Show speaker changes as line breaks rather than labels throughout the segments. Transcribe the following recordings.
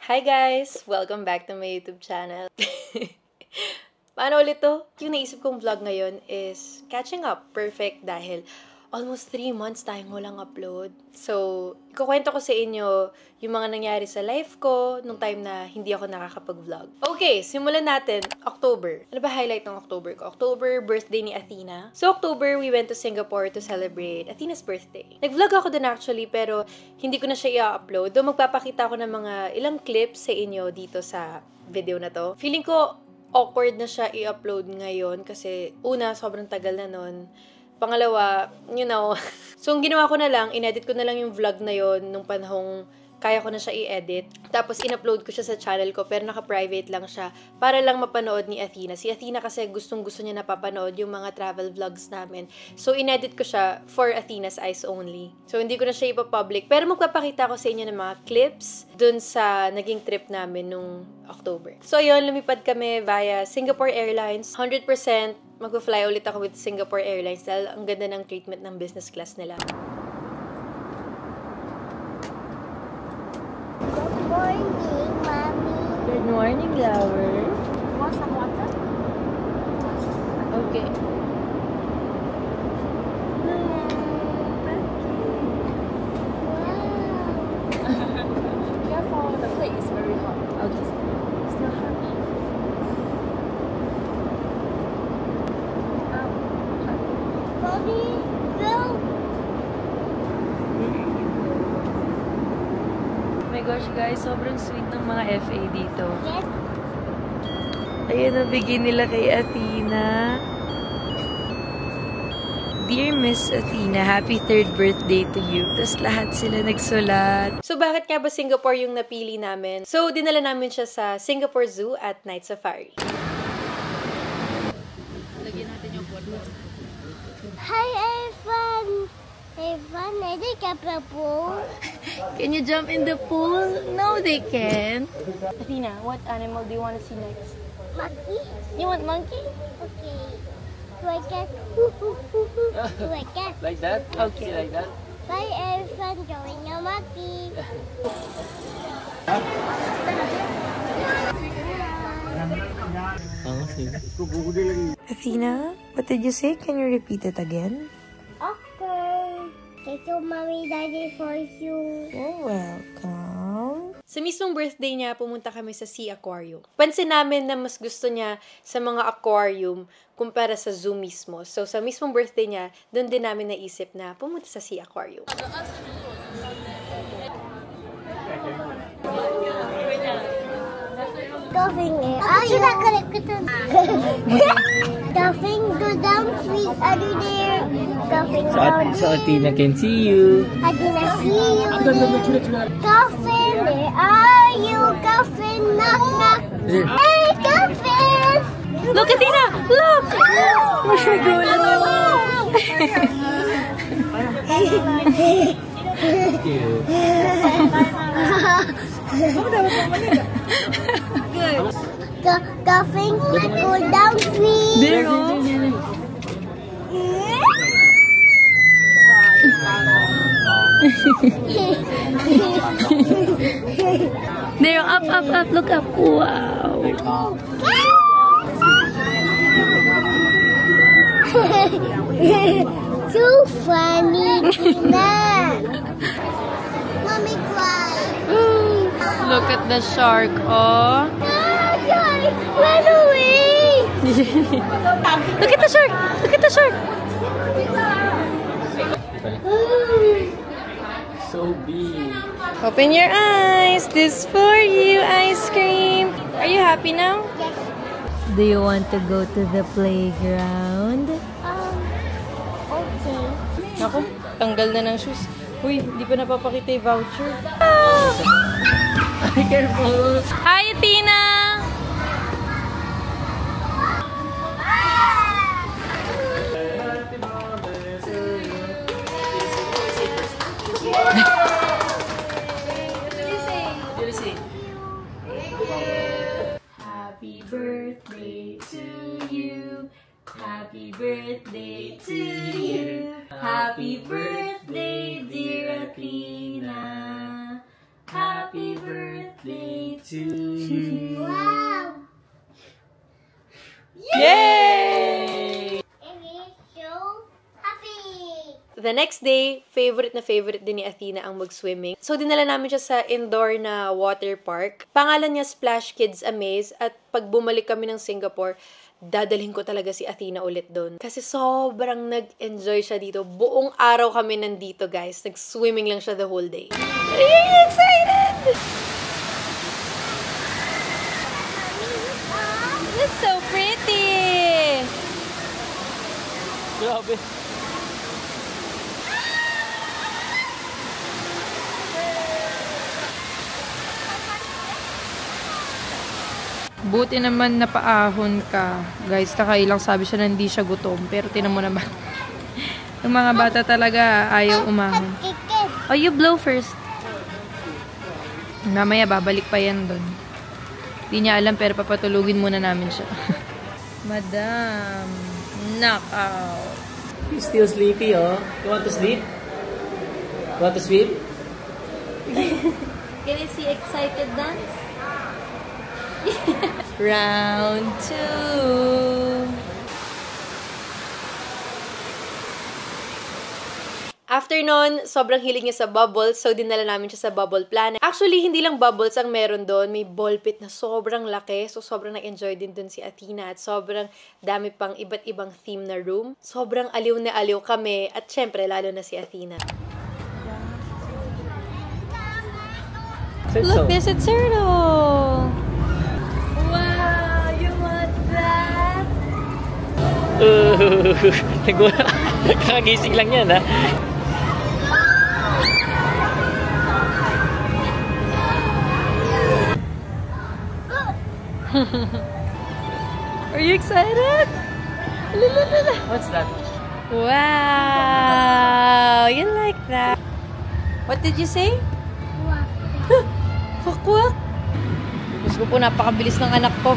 Hi guys! Welcome back to my YouTube channel. Paano ulit to? Yung naisip kong vlog ngayon is catching up. Perfect dahil almost 3 months tayong walang upload. So, ikukwento ko sa inyo yung mga nangyari sa life ko nung time na hindi ako nakakapag-vlog. Okay, simulan natin. October. Ano ba highlight ng October ko? October, birthday ni Athena. So, October, we went to Singapore to celebrate Athena's birthday. Nag-vlog ako dun actually, pero hindi ko na siya i-upload. Doon magpapakita ko ng mga ilang clips sa inyo dito sa video na to. Feeling ko awkward na siya i-upload ngayon kasi una, sobrang tagal na nun. Pangalawa, you know, so ang ginawa ko na lang, inedit ko na lang yung vlog na yon nung panahong kaya ko na siya i-edit. Tapos in-upload ko siya sa channel ko pero naka-private lang siya para lang mapanood ni Athena. Si Athena kasi gustong-gusto niya napapanood yung mga travel vlogs namin. So in-edit ko siya for Athena's eyes only. So hindi ko na siya ipapublic. Pero magpapakita ko sa inyo ng mga clips dun sa naging trip namin nung October. So ayun, lumipad kami via Singapore Airlines. 100% mag-fly ulit ako with Singapore Airlines dahil ang ganda ng treatment ng business class nila.
Good morning, Mommy.
Good morning, Lover.
Want some water?
Okay.
Careful, the plate is very hot.
Okay.
Still hot. Mommy, go.
Oh my gosh, guys, sobrang sweet ng mga FA dito.
Yes.
Ayan, nabigay nila kay Athena. Dear Miss Athena, happy 3rd birthday to you. Tapos lahat sila nagsulat. So, bakit nga ba Singapore yung napili namin? So, dinala namin siya sa Singapore Zoo at Night Safari. Lagyan natin yung photo.
Hi, Evan. Evan, I think I'm a pool.
Can you jump in the pool? No, they can't.
Athena, what animal do you want to see next?
Monkey?
You want monkey?
Okay. Like that. Like that.
Like that?
Okay.
Like that?
Bye, Evan. Join the monkey.
Athena, what did you say? Can you repeat it again?
Okay. Thank you, Mommy, Daddy, for you.
You're welcome. Sa mismong birthday niya, pumunta kami sa Sea Aquarium. Pansin namin na mas gusto niya sa mga aquarium kumpara sa zoo mismo. So, sa mismong birthday niya, doon din namin naisip na pumunta sa Sea Aquarium.
Dolphin, Dolphin, go down, please. Are you there? Dolphin, down.
So Athena can see you.
Athena, see you. Dolphin, where are you? Dolphin, knock, knock. Hey, Dolphin!
Look, Athena! Look!
Dolphin, go down, please.
There, oh. There, up, look up. Wow.
Too funny, Tina. Mommy cry.
Look at the shark, oh.
Sorry, run away.
Look at the shark! Look at the shark!
So big.
Open your eyes. This for you, ice cream. Are you happy now?
Yes.
Do you want to go to the playground?
Okay.
Ako, tanggal na ng shoes. Uy, hindi pa napapakita yung voucher.
Careful.
Hi, Athena! Happy birthday to you. Happy birthday to you. Happy birthday, dear Athena. Happy birthday
to you.
Wow.
Yay!
Amy is so happy.
The next day, favorite na favorite din ni Athena ang mag-swimming. So, dinala namin siya sa indoor na water park. Pangalan niya Splash Kids Amaze. At pag bumalik kami ng Singapore, dadalhin ko talaga si Athena ulit doon. Kasi sobrang nag-enjoy siya dito. Buong araw kami nandito, guys. Nag-swimming lang siya the whole day. Really excited! That's so pretty!
Grabe.
Buti naman napaahon ka. Guys, nakailang sabi siya na hindi siya gutom. Pero tinan mo naman. Yung mga bata talaga ayaw umahon. Oh, you blow first. Mamaya babalik pa yan doon. Hindi niya alam pero papatulugin muna namin siya. Madam. Knockout.
You still sleepy, oh? You want to sleep? You want to swim?
Can I see excited dance? Round 2. After nun, sobrang hilig niya sa bubbles, so dinala namin siya sa Bubble Planet. Actually, hindi lang bubbles ang meron doon. May ball pit na sobrang laki, so sobrang na-enjoy din doon si Athena. At sobrang dami pang iba't ibang theme na room. Sobrang aliw na aliw kami, at syempre, lalo na si Athena. Look, there's a turtle! Wow, you want that?
Kakagising lang yan, ha?
Are you excited?
What's that?
Wow, you like that? What did you say? Wakwak? Gusto ko po, napakabilis ng anak ko.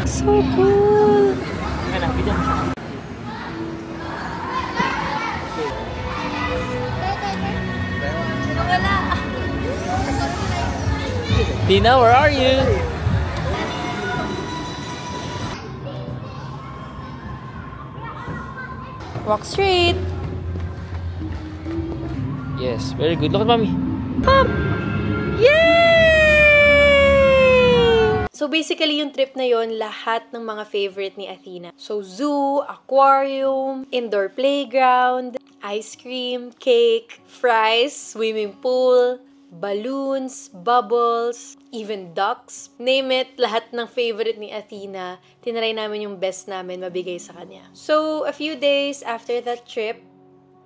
So cool!
Hanapin mo siya. Tina, where are you?
Walk straight.
Yes, very good. Look at mommy.
Pop! Yay! So basically, yung trip na yon, lahat ng mga favorite ni Athena. So zoo, aquarium, indoor playground, ice cream, cake, fries, swimming pool, balloons, bubbles, even ducks. Name it, lahat ng favorite ni Athena, tinry namin yung best namin mabigay sa kanya. So, a few days after that trip,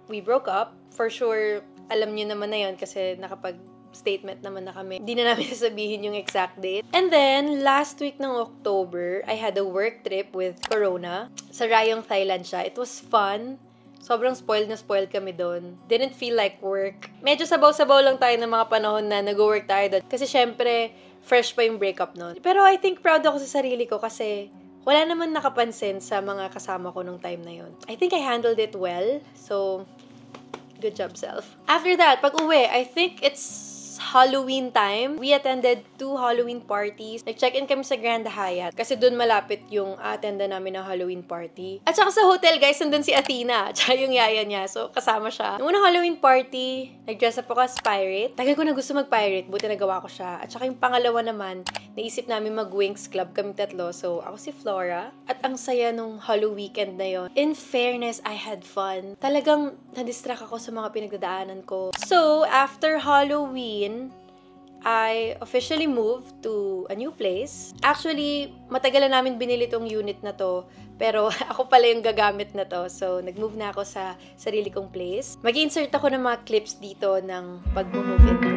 we broke up. For sure, alam niyo naman na yun kasi nakapag-statement naman na kami. Hindi na namin sasabihin yung exact date. And then, last week ng October, I had a work trip with Corona. Sa Rayong, Thailand siya. It was fun. Sobrang spoiled na spoiled kami doon. Didn't feel like work. Medyo sabaw-sabaw lang tayo ng mga panahon na nag-work tayo doon. Kasi syempre, fresh pa yung breakup noon. Pero I think proud ako sa sarili ko kasi wala naman nakapansin sa mga kasama ko nung time na yun. I think I handled it well. So, good job, self. After that, pag-uwi, I think it's Halloween time. We attended 2 Halloween parties. Nag-check-in kami sa Grand Hyatt kasi doon malapit yung attenda namin ng Halloween party. At saka sa hotel, guys, nandun si Athena. Tsaka yung yaya niya. So, kasama siya. Nung unang Halloween party, nag-dress up ako as pirate. Tagal ko na gusto mag-pirate. Buti nagawa ko siya. At saka yung pangalawa naman, naisip namin mag-Winx Club kami tatlo. So, ako si Flora. At ang saya nung Halloween weekend na yon. In fairness, I had fun. Talagang na-distract ako sa mga pinagdadaanan ko. So, after Halloween, I officially moved to a new place. Actually, matagal na namin binili tong unit na to. Pero ako pala yung gagamit na to. So, nag-move na ako sa sarili kong place. Mag-insert ako ng mga clips dito ng pag-move in ko.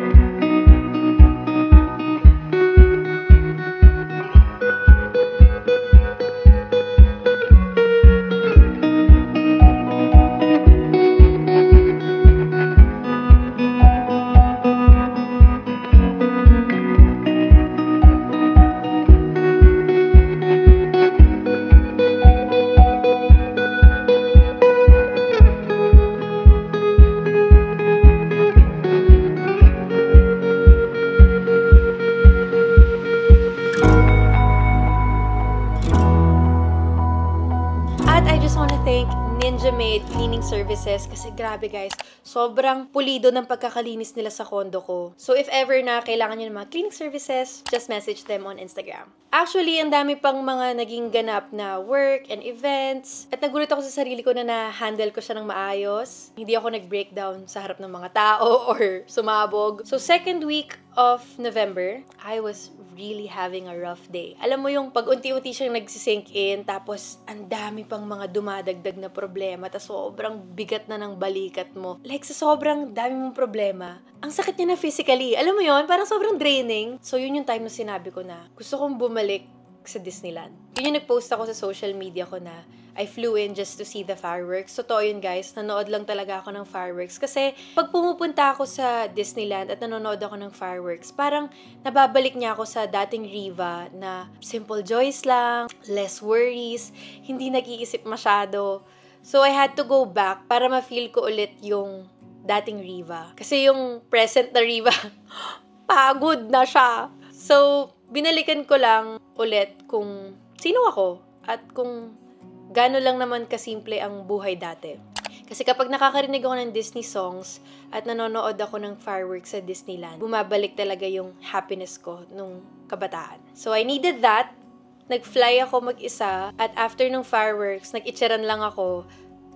thank Ninja Maid Cleaning Services kasi grabe guys, sobrang pulido ng pagkakalinis nila sa condo ko. So if ever na kailangan nyo ng mga cleaning services, just message them on Instagram. Actually, ang dami pang mga naging ganap na work and events. At nagulat ako sa sarili ko na na-handle ko siya ng maayos. Hindi ako nag-breakdown sa harap ng mga tao or sumabog. So second week of November, I was really having a rough day. Alam mo yung pag unti-unti siyang nagsisink in, tapos ang dami pang mga dumadagdag na problema, tapos sobrang bigat na ng balikat mo. Like, sa sobrang dami mong problema, ang sakit niya na physically. Alam mo yon, parang sobrang draining. So, yun yung time na sinabi ko na gusto kong bumalik sa Disneyland. Yun yung nag-post ako sa social media ko na I flew in just to see the fireworks. Totoo yun guys, nanood lang talaga ako ng fireworks. Kasi pag pumupunta ako sa Disneyland at nanonood ako ng fireworks, parang nababalik niya ako sa dating Riva na simple joys lang, less worries, hindi nag-iisip masyado. So I had to go back para ma-feel ko ulit yung dating Riva. Kasi yung present na Riva, pagod na siya. So, binalikan ko lang ulit kung sino ako at kung gano'n lang naman kasimple ang buhay dati. Kasi kapag nakakarinig ako ng Disney songs at nanonood ako ng fireworks sa Disneyland, bumabalik talaga yung happiness ko nung kabataan. So I needed that. Nag-fly ako mag-isa at after nung fireworks, nag-itcheran lang ako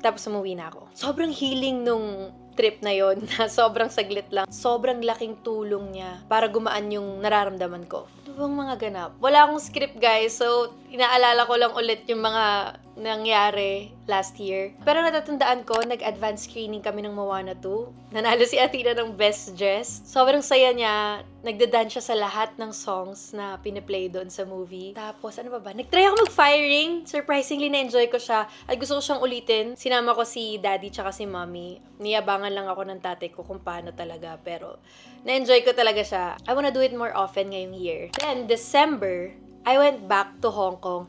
tapos umuwi na ako. Sobrang healing nung trip na yon na sobrang saglit lang. Sobrang laking tulong niya para gumaan yung nararamdaman ko. Ano bang mga ganap? Wala akong script guys, so inaalala ko lang ulit yung mga nangyari last year. Pero natatandaan ko, nag-advance screening kami ng Moana 2. Nanalo si Athena ng Best Dress. Sobrang saya niya. Nagda-dance siya sa lahat ng songs na piniplay doon sa movie. Tapos, ano ba? Nag-try ako mag-firing. Surprisingly, na-enjoy ko siya. At gusto ko siyang ulitin. Sinama ko si daddy tsaka si mommy. Niyabangan lang ako ng tatay ko kung paano talaga. Pero, na-enjoy ko talaga siya. I wanna do it more often ngayong year. Then, December, I went back to Hong Kong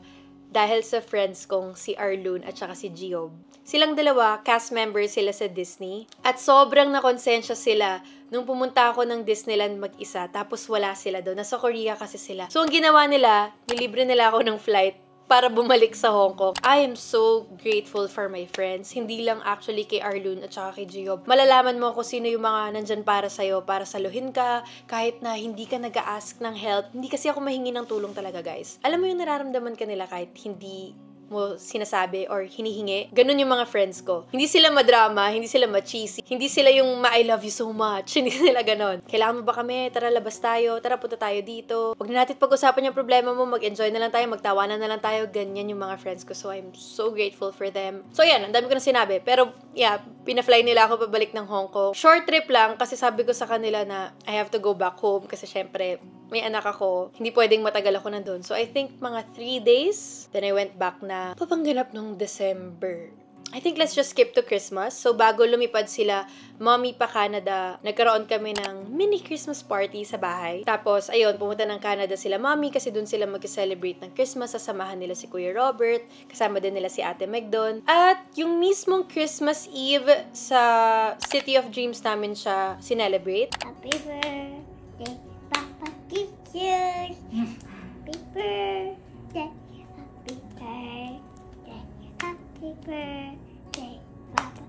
dahil sa friends kong si Arlune at saka si Giob. Silang dalawa, cast members sila sa Disney. At sobrang nakonsensya sila nung pumunta ako ng Disneyland mag-isa. Tapos wala sila doon. Nasa Korea kasi sila. So ang ginawa nila, nilibre nila ako ng flight para bumalik sa Hong Kong. I am so grateful for my friends. Hindi lang actually kay Arlune at saka kay Giob. Malalaman mo kung sino yung mga nandyan para sa'yo, para saluhin ka, kahit na hindi ka nag-a-ask ng help. Hindi kasi ako mahingi ng tulong talaga, guys. Alam mo yung nararamdaman ka nila kahit hindi mo sinasabi or hinihingi. Ganun yung mga friends ko. Hindi sila madrama, hindi sila ma-cheesy, hindi sila yung I love you so much. Hindi sila ganun. Kailangan mo ba kami? Tara, labas tayo. Tara, punta tayo dito. Huwag na natin pag-usapan yung problema mo. Mag-enjoy na lang tayo. Magtawanan na lang tayo. Ganyan yung mga friends ko. So, I'm so grateful for them. So, yan. Ang dami ko na sinabi. Pero, yeah, pinafly nila ako pabalik ng Hong Kong. Short trip lang kasi sabi ko sa kanila na I have to go back home kasi syempre, may anak ako. Hindi pwedeng matagal ako nandun. So, I think mga 3 days. Then, I went back na papangganap nung December. I think let's just skip to Christmas. So, bago lumipad sila, mommy pa Canada, nagkaroon kami ng mini Christmas party sa bahay. Tapos, ayun, pumunta ng Canada sila mommy kasi dun sila mag-celebrate ng Christmas. Sasamahan nila si Kuya Robert. Kasama din nila si Ate Meg doon. At yung mismong Christmas Eve sa City of Dreams namin siya sinelebrate.
Happy birthday, Papa Teachers. Happy birthday, happy birthday, happy birthday, Papa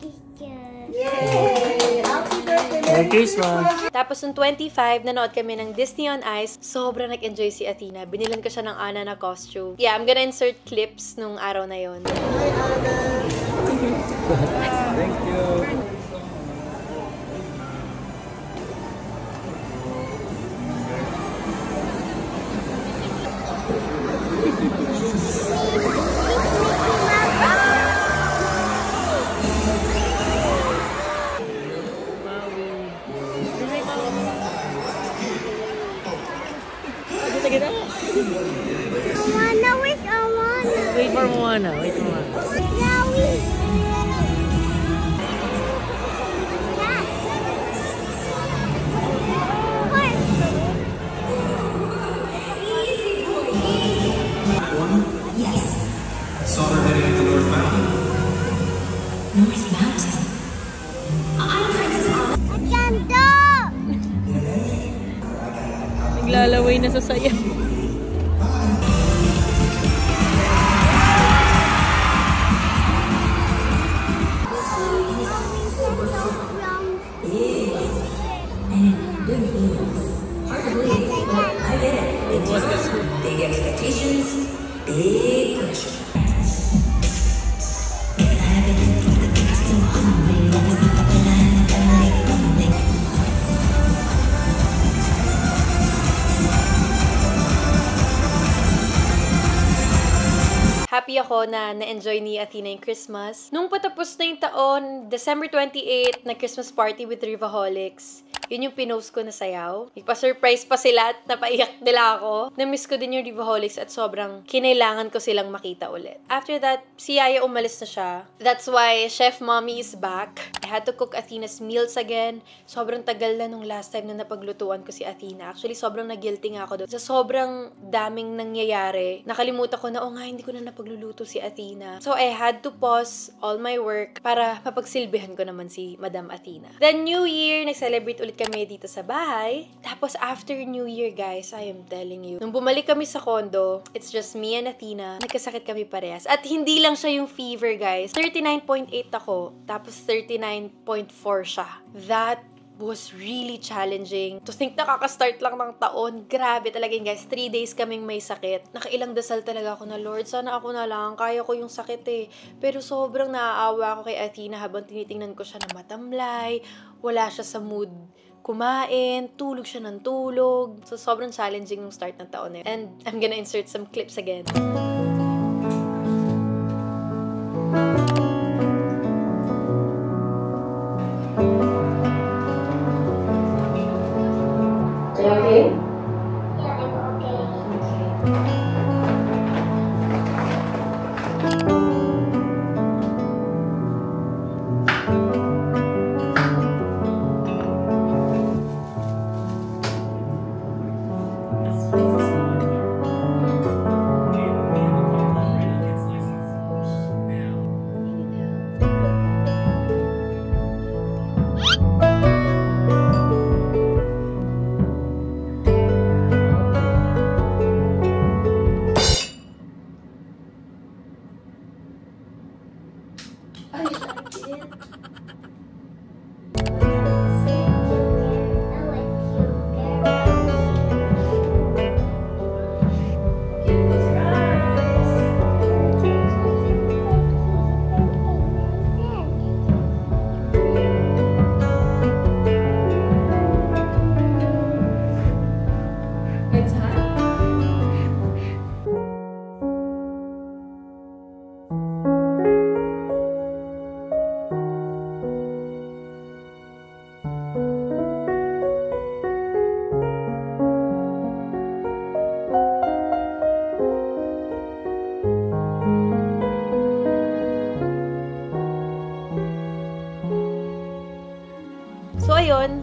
Teachers.
Yay! Happy birthday! Merry Christmas!
Tapos nung 25, nanood kami ng Disney on Ice. Sobrang nag-enjoy si Athena. Binilan ko siya ng Anna na costume. Yeah, I'm gonna insert clips nung araw na yon.
Hi, Anna! Thank you!
Moana, where's Moana?
Wait for Moana. Wait for Moana.
Yes. Saw her heading up the North Mountain. North Mountain? I'm Princess Anna.
Ganda!
Naglalaway na sa saya.
big pressure.
Happy ako na na-enjoy ni Athena yung Christmas. Nung patapos na yung taon, December 28, na Christmas party with Rivaholics. Yun yung pinost ko na sayaw. Nagpa-surprise pa sila at napaiyak nila ako. Na-miss ko din yung Rivaholics at sobrang kinailangan ko silang makita ulit. After that, si Yaya umalis na siya. That's why Chef Mommy is back. I had to cook Athena's meals again. Sobrang tagal na nung last time na napaglutuan ko si Athena. Actually, sobrang na-guilty nga ako doon. Sa sobrang daming nangyayari, nakalimutan ko na, hindi ko na napagluluto si Athena. So, I had to pause all my work para mapagsilbihan ko naman si Madam Athena. Then, New Year, nag-celebrate ulit kami dito sa bahay. Tapos, after New Year, guys, I am telling you, nung bumalik kami sa condo, it's just me and Athena, nagkasakit kami parehas. At hindi lang siya yung fever, guys. 39.8 ako, tapos 39.4 siya. That was really challenging. To think nakaka-start lang ng taon. Grabe talaga yun, guys. 3 days kaming may sakit. Nakailang dasal talaga ako na, Lord, sana ako na lang. Kaya ko yung sakit eh. Pero sobrang naaawa ako kay Athena habang tinitingnan ko siya na matamlay. Wala siya sa mood kumain, tulog siya ng tulog. So, sobrang challenging yung start ng taon na yun. And I'm gonna insert some clips again. Are you okay?
Yeah, I'm okay.
So, ayun,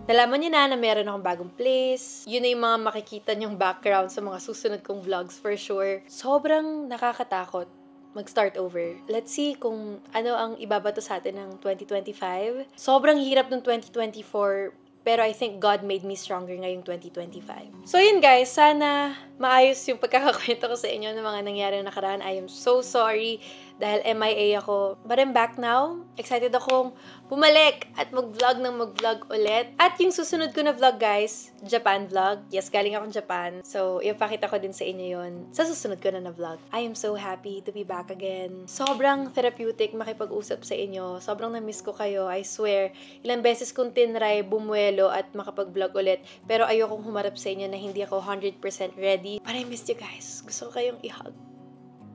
nalaman niyo na meron akong bagong place. Yun na yung mga makikita niyong background sa mga susunod kong vlogs for sure. Sobrang nakakatakot mag-start over. Let's see kung ano ang ibabato sa atin ng 2025. Sobrang hirap ng 2024, pero I think God made me stronger ngayong 2025. So yun guys, sana maayos yung pagkakakwento ko sa inyo ng mga nangyari na nakaraan. I am so sorry dahil MIA ako. But I'm back now. Excited akong bumalik at mag-vlog ng mag-vlog ulit. At yung susunod ko na vlog guys, Japan vlog. Yes, galing akong Japan. So, ipakita ko din sa inyo yun sa susunod ko na vlog. I am so happy to be back again. Sobrang therapeutic makipag-usap sa inyo. Sobrang na-miss ko kayo. I swear, ilang beses kong tinry bumuelo at makapag-vlog ulit. Pero ayokong humarap sa inyo na hindi ako 100% ready. But I missed you guys. Gusto ko kayong i-hug.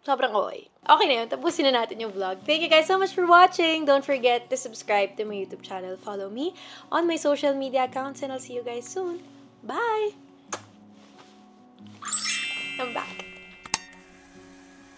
Sobrang okay. Okay na yun. Tapusin na natin yung vlog. Thank you guys so much for watching. Don't forget to subscribe to my YouTube channel. Follow me on my social media accounts and I'll see you guys soon. Bye! I'm back.